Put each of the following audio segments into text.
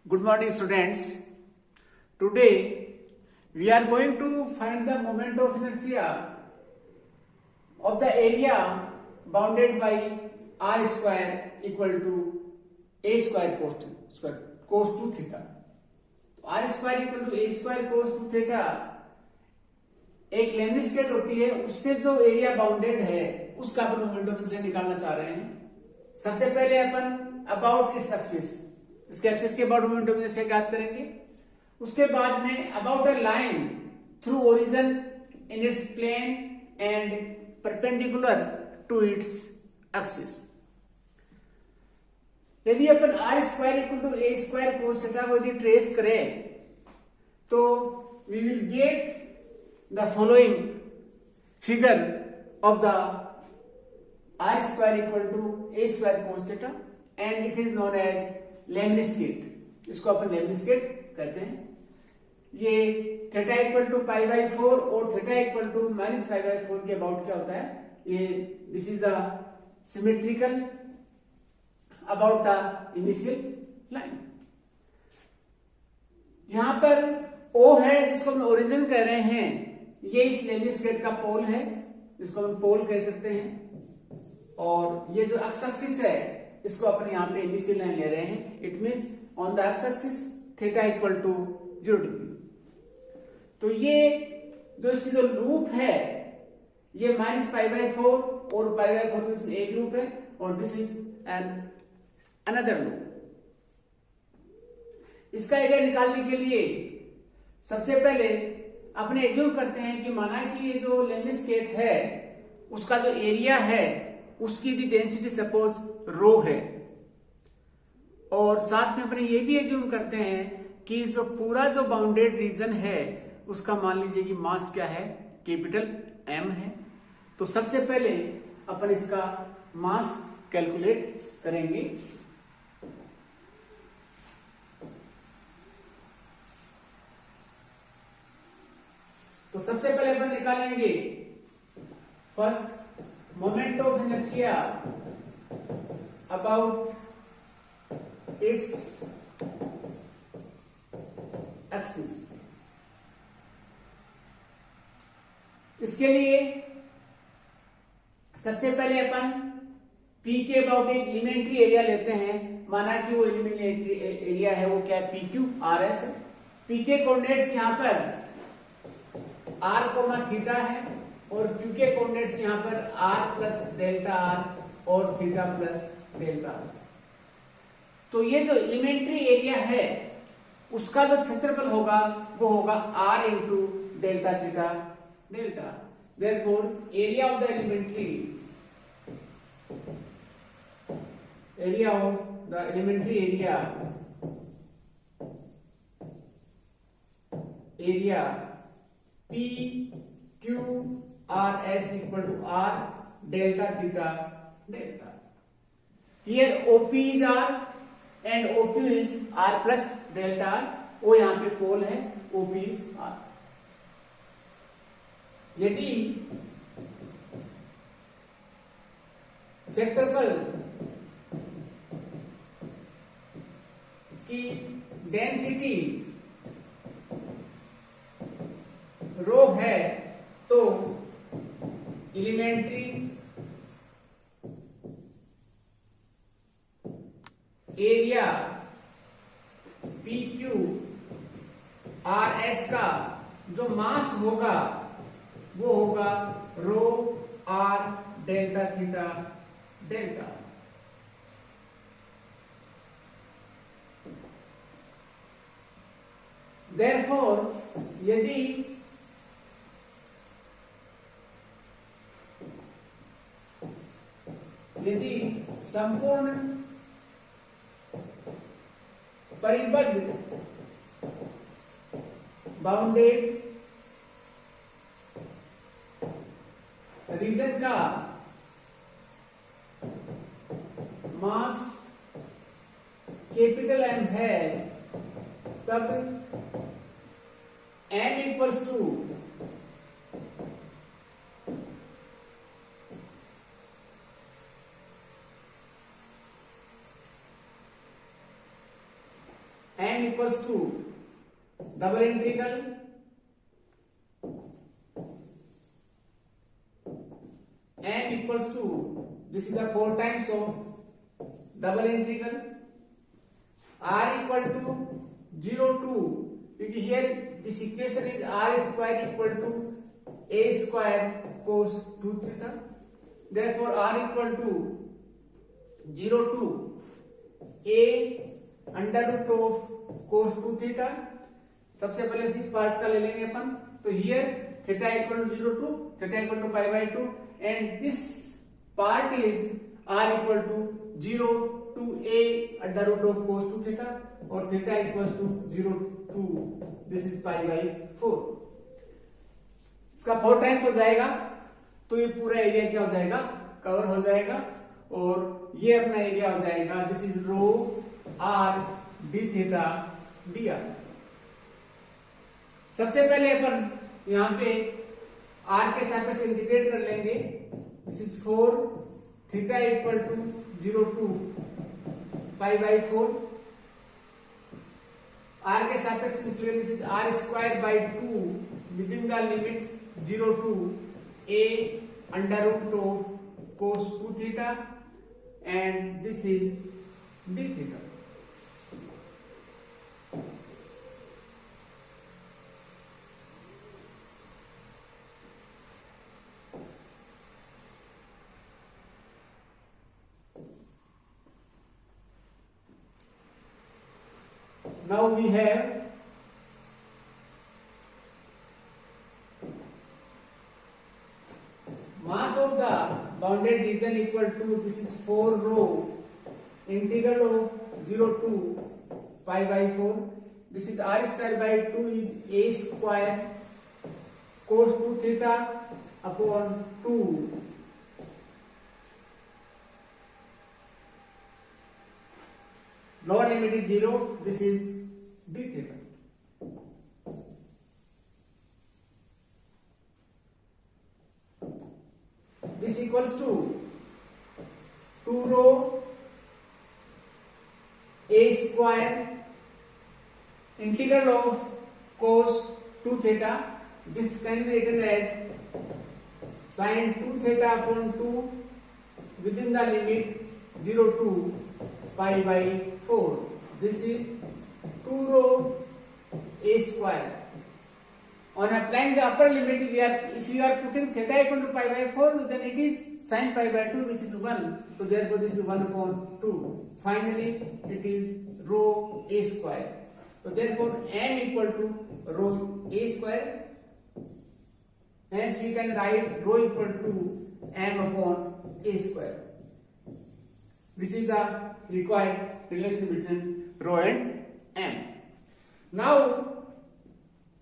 Good morning, students. Today we are going to find the moment of inertia of the area bounded by r square equal to a square cos 2 theta. r square equal to a square cos 2 theta एक लेमनिस skate होती है, उससे जो area bounded है उसका अपन moment of inertia निकालना चाह रहे हैं। सबसे पहले अपन अबाउट इट्स एक्सिस, इसके एक्सिस के अबाउट मोमेंट ऑफ इनर्शिया ज्ञात करेंगे। उसके बाद में about a line through origin in its plane and perpendicular to its axis. यदि अपन r square equal to a square cos theta को यदि ट्रेस करें तो we will get the following figure of the r square equal to a square cos theta and it is known as Leibniz gate। इसको अपन Leibniz gate कहते हैं। ये theta equal to pi by 4 और theta equal to minus pi by 4 के about क्या होता है, ये this is the symmetrical about the initial line. यहां पर O है जिसको हम ओरिजिन कह रहे हैं, ये इस लेमनिस गेट का पोल है जिसको हम पोल कह सकते हैं, और ये जो एक्स एक्सिस है इसको अपन यहां पे इनिशियल लाइन ले रहे हैं। It means on the X axis theta equal to 0 degree. तो ये जो इसकी जो लूप है ये माइनस पाई बाई 4 और पाई बाई 4 में एक लूप है और this is an another loop. इसका एरिया निकालने के लिए सबसे पहले अपने एज्यूम करते हैं कि माना कि ये जो लेमनिस स्केट है उसका जो एरिया है उसकी दी डेंसिटी सपोज रो है, और साथ में अपने ये भी एज्यूम करते हैं कि जो पूरा जो बाउंडेड रीजन है उसका मान लीजिए कि मास क्या है, कैपिटल M है। तो सबसे पहले अपन इसका मास कैलकुलेट करेंगे। तो सबसे पहले अपन निकालेंगे first moment of inertia about its axis. इसके लिए सबसे पहले अपन P के अबाउट एक एलिमेंट्री एरिया लेते हैं। माना कि वो एलिमेंट्री एरिया है वो क्या है, PQRS है। P के कोऑर्डिनेट्स यहां पर r कोमा थीटा है और q के कोऑर्डिनेट्स यहां पर r प्लस डेल्टा r और थीटा प्लस डेल्टा r। तो ये जो एलिमेंट्री एरिया है उसका जो क्षेत्रफल होगा वो होगा r into delta theta delta. Therefore area of the elementary area P Q R S equal to R delta theta delta. Here OP is R and OQ is R plus delta R. O यहाँ पे पोल है, OP is R। यदि क्षेत्रफल की density rho है तो elementary area PQRS का जो मास होगा वो होगा रो R delta theta delta. Therefore यदि संपूर्ण परिबद्ध बाउंडेड रीजन का मास कैपिटल M है तब M equals to m equals to double integral m equals to, this is the 4 times of double integral r equal to 0 to, because here this equation is r square equal to a square cos 2 theta. Therefore r equal to 0 to a under root of cos 2 theta. सबसे पहले इस part का ले लेंगे अपन. तो here theta equal to 0 to theta equal to pi by 2 and this part is r equal to 0 to a under root of cos 2 theta और theta equal to 0 to this is pi by 4. इसका 4 times हो जाएगा तो ये पूरा area क्या हो जाएगा, कवर हो जाएगा. और ये अपना एरिया हो जाएगा, this is rho R D theta D R. सबसे पहले अपन यहां पे आर के सापेक्ष इंटीग्रेट कर लेंगे. This is 4 theta equal to 0 to pi by 4. R के सापेक्ष integrate, this is R square by 2 within the limit 0 to a under root of cos 2 theta and this is d theta. Now we have mass of the bounded region equal to, this is 4 rho integral of 0 to pi by 4. This is r square by 2 is a square cos 2 theta upon 2 lower limit is 0, this is d theta. This equals to 2 rho a square integral of cos 2 theta. This can be written as sin 2 theta upon 2 within the limit 0 to pi by 4. This is 2 rho a square. On applying the upper limit, if you are putting theta equal to pi by 4, then it is sin pi by 2, which is 1. So therefore this is 1 upon 2. Finally, it is rho a square. So therefore m equal to rho a square. Hence we can write rho equal to m upon a square, which is the required relation between rho and m. Now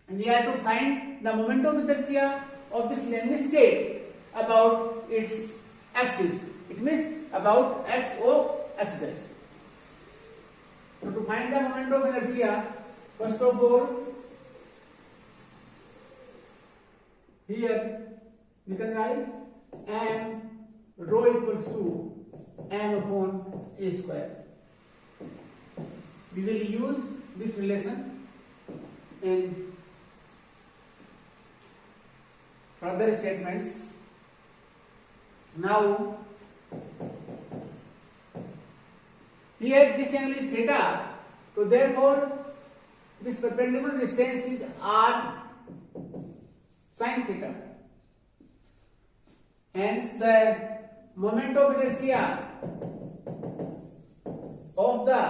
we have to find the moment of inertia of this lemniscate about its axis. It means about x or x dash. So to find the moment of inertia, first of all, here we can write m rho equals to m upon a square. We will use this relation in further statements. Now here this angle is theta, so therefore this perpendicular distance is r sin theta. Hence the moment of inertia of the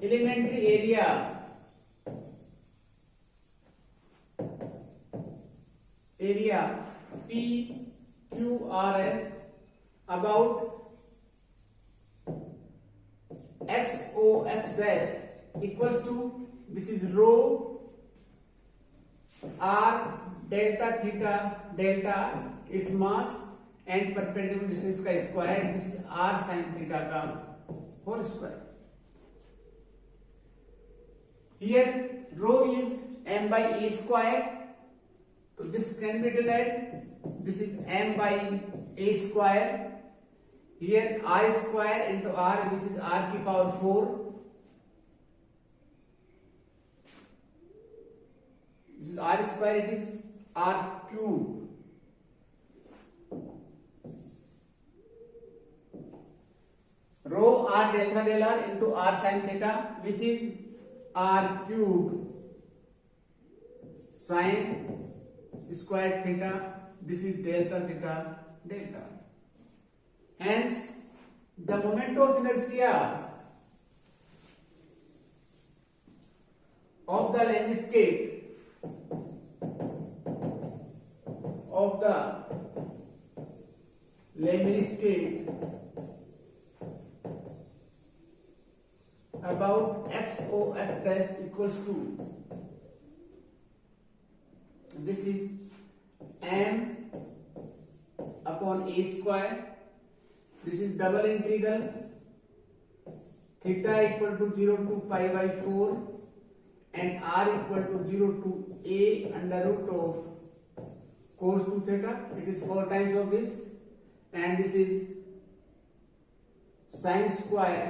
elementary area PQRS about XOX dash equals to, this is rho r delta theta delta its mass and perpendicular distance का square, this is r sin theta का whole square. Here rho is m by a square. So this can be written as, this is m by a square. Here r square into r, which is r की power 4 This is r square, it is r cube. Rho r delta del r into r sin theta, which is r cube sin square theta. This is delta theta delta. Hence, the moment of inertia of the lemniscate about x o f dash equals to, this is m upon a square. This is double integral theta equal to 0 to pi by 4 and r equal to 0 to a under root of cos 2 theta. It is 4 times of this, and this is sin square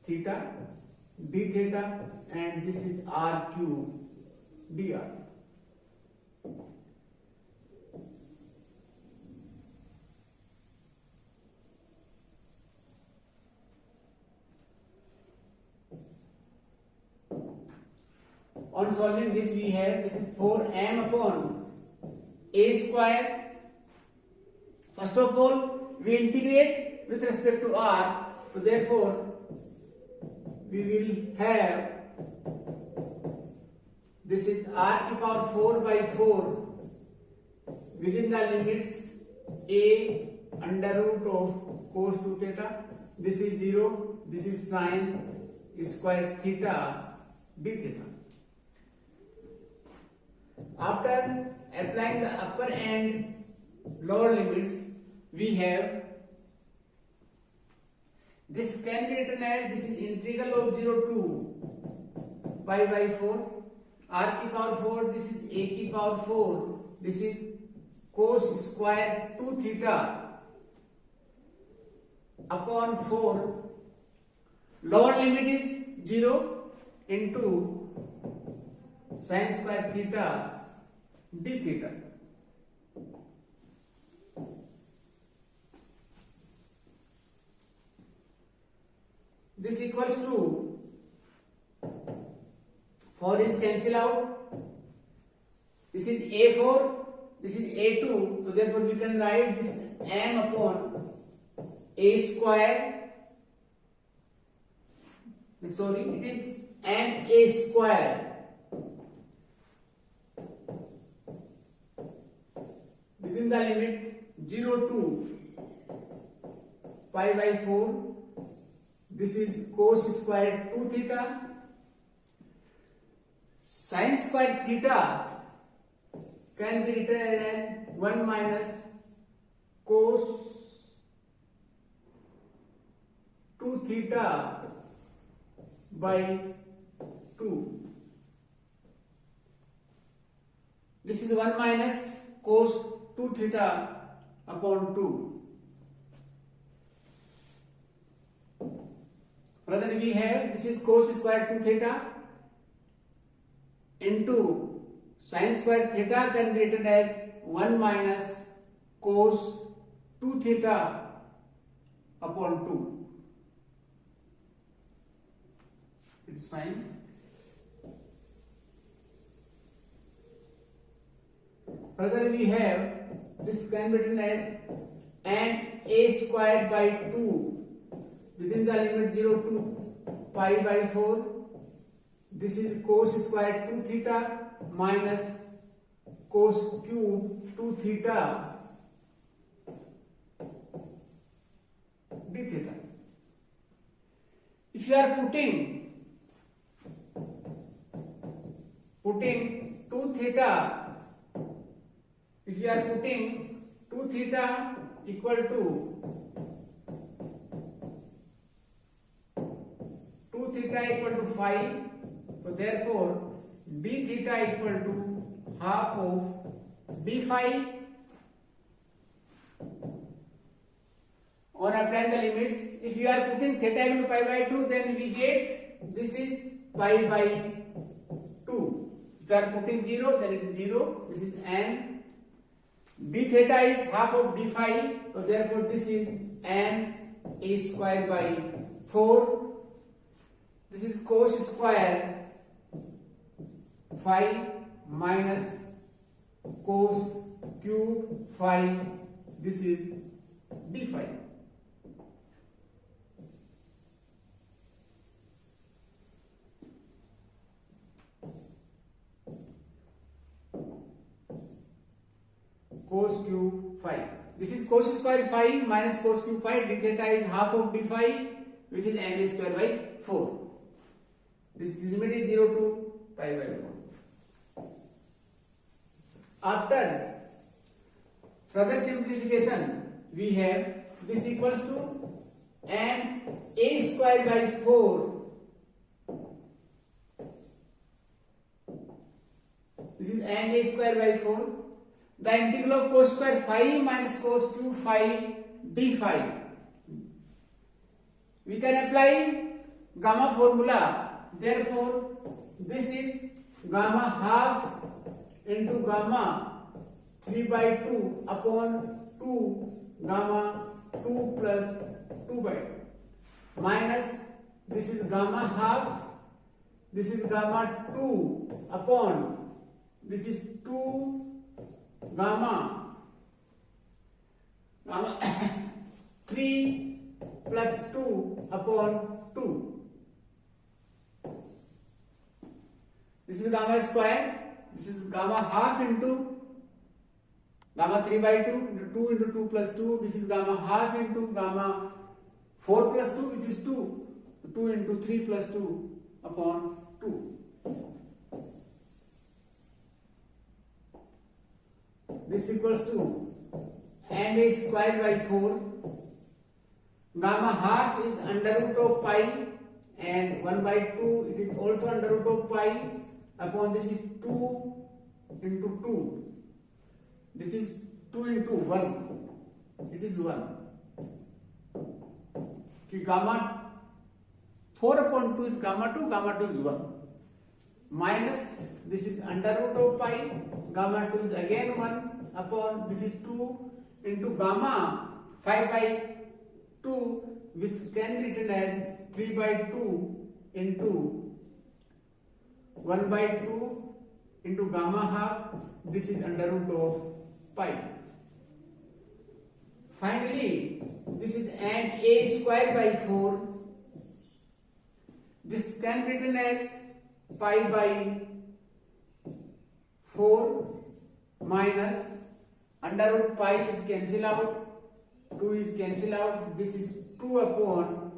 theta d theta, and this is r cube dr. On solving this, we have, this is 4m upon a square. First of all, we integrate with respect to r, so therefore we will have, this is r to the power 4 by 4 within the limits a under root of cos 2 theta. This is 0, this is sin square theta d theta. After applying the upper and lower limits, we have, this can be written as, this is integral of 0 to pi by 4, r to the power 4, this is a to the power 4, this is cos square 2 theta upon 4. Lower limit is 0 into sin square theta d theta. This equals to, 4 is cancel out. This is a4, this is a2, so therefore we can write this m upon a square. Sorry, it is m a square within the limit 0 to pi by 4. This is cos square 2 theta. Sin square theta can be written as 1 minus cos 2 theta by 2. This is 1 minus cos 2 theta upon 2. Further we have, this is cos square 2 theta into sin square theta can be written as 1 minus cos 2 theta upon 2. It's fine. Further we have, this can be written as n a square by 2 within the limit 0 to pi by 4. This is cos square 2 theta minus cos cube 2 theta d theta. If you are putting 2 theta, if you are putting 2 theta equal to 2 theta equal to 5, so therefore d theta equal to half of d5. On applying the limits, if you are putting theta equal to pi by 2, then we get, this is pi by 2. If you are putting 0, then it is 0. This is n. D theta is half of d phi, so therefore this is n a square by 4. This is cos square phi minus cos cube phi. This is d phi. Cos cube phi. This is cos square phi minus cos cube phi. D theta is half of d phi, which is n square by 4. This limit is 0 to pi by 1. After further simplification, we have this equals to n a square by 4. This is n a square by 4. The integral of cos square phi minus cos cube phi d phi. We can apply gamma formula. Therefore, this is gamma half into gamma 3 by 2 upon 2 gamma 2 plus 2 by 2 minus this is gamma half, this is gamma 2 upon this is 2 gamma 3 plus 2 upon 2. This is gamma square, this is gamma half into gamma 3 by 2 into 2 into 2 plus 2. This is gamma half into gamma 4 plus 2, which is 2. 2 into 3 plus 2 upon 2. This equals to n a square by 4. Gamma half is under root of pi and 1 by 2 it is also under root of pi upon this is 2 into 2. This is 2 into 1. It is 1. Gamma 4 upon 2 is gamma 2 is 1. Minus this is under root of pi, gamma 2 is again 1 upon this is 2 into gamma 5 by 2, which can be written as 3 by 2 into 1 by 2 into gamma half. This is under root of pi. Finally, this is n a square by 4. This can be written as pi by 4 minus under root pi is cancelled out, 2 is cancelled out, this is 2 upon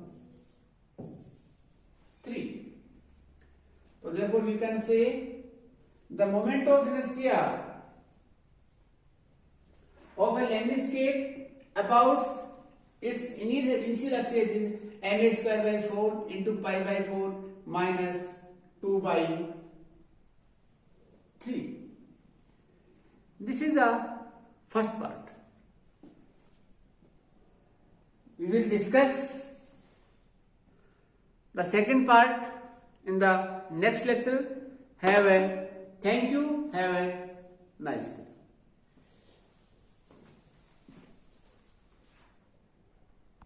3. So therefore we can say the moment of inertia of a lemniscate about its initial axis is ma square by 4 into pi by 4 minus 2 by 3. This is the first part. We will discuss the second part in the next lecture. Thank you. Have a nice day.